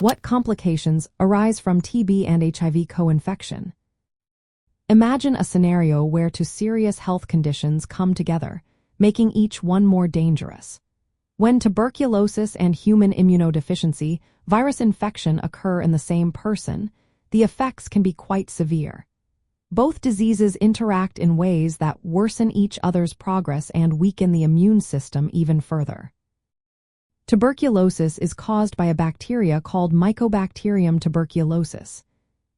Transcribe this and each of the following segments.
What complications arise from TB and HIV co-infection? Imagine a scenario where two serious health conditions come together, making each one more dangerous. When tuberculosis and human immunodeficiency virus infection occur in the same person, the effects can be quite severe. Both diseases interact in ways that worsen each other's progress and weaken the immune system even further. Tuberculosis is caused by a bacteria called Mycobacterium tuberculosis.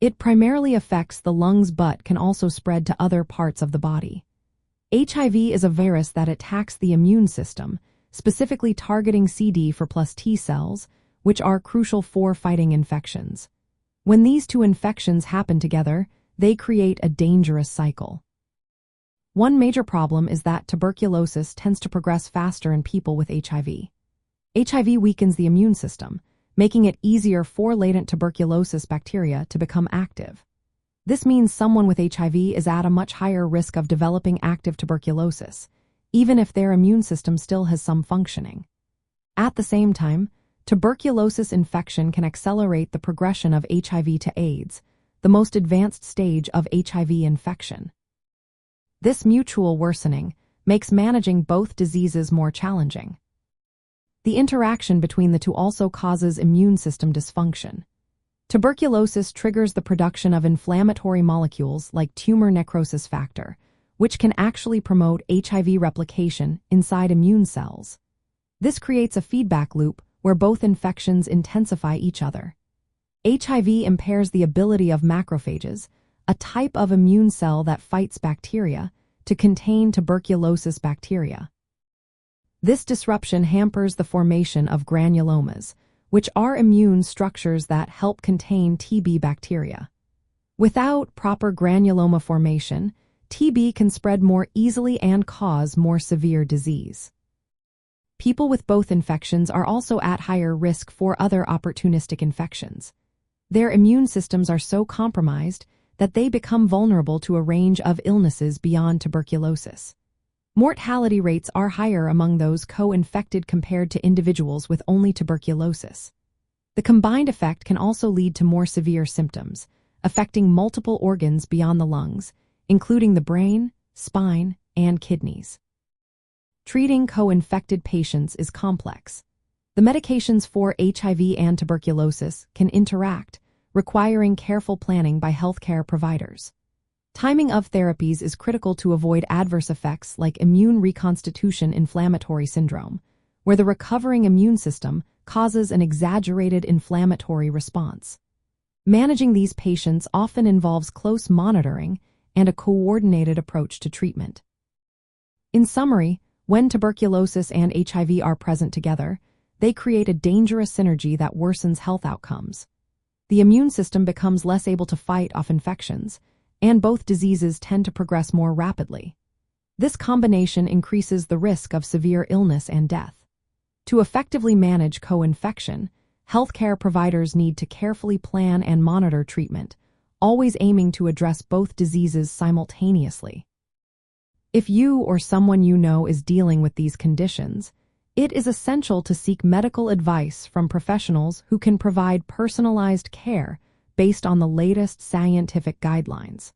It primarily affects the lungs but can also spread to other parts of the body. HIV is a virus that attacks the immune system, specifically targeting CD4+ T cells, which are crucial for fighting infections. When these two infections happen together, they create a dangerous cycle. One major problem is that tuberculosis tends to progress faster in people with HIV. HIV weakens the immune system, making it easier for latent tuberculosis bacteria to become active. This means someone with HIV is at a much higher risk of developing active tuberculosis, even if their immune system still has some functioning. At the same time, tuberculosis infection can accelerate the progression of HIV to AIDS, the most advanced stage of HIV infection. This mutual worsening makes managing both diseases more challenging. The interaction between the two also causes immune system dysfunction. Tuberculosis triggers the production of inflammatory molecules like tumor necrosis factor, which can actually promote HIV replication inside immune cells. This creates a feedback loop where both infections intensify each other. HIV impairs the ability of macrophages, a type of immune cell that fights bacteria, to contain tuberculosis bacteria. This disruption hampers the formation of granulomas, which are immune structures that help contain TB bacteria. Without proper granuloma formation, TB can spread more easily and cause more severe disease. People with both infections are also at higher risk for other opportunistic infections. Their immune systems are so compromised that they become vulnerable to a range of illnesses beyond tuberculosis. Mortality rates are higher among those co-infected compared to individuals with only tuberculosis. The combined effect can also lead to more severe symptoms, affecting multiple organs beyond the lungs, including the brain, spine, and kidneys. Treating co-infected patients is complex. The medications for HIV and tuberculosis can interact, requiring careful planning by healthcare providers. Timing of therapies is critical to avoid adverse effects like immune reconstitution inflammatory syndrome, where the recovering immune system causes an exaggerated inflammatory response. Managing these patients often involves close monitoring and a coordinated approach to treatment. In summary, when tuberculosis and HIV are present together, they create a dangerous synergy that worsens health outcomes. The immune system becomes less able to fight off infections, and both diseases tend to progress more rapidly. This combination increases the risk of severe illness and death. To effectively manage co-infection, healthcare providers need to carefully plan and monitor treatment, always aiming to address both diseases simultaneously. If you or someone you know is dealing with these conditions, it is essential to seek medical advice from professionals who can provide personalized care based on the latest scientific guidelines.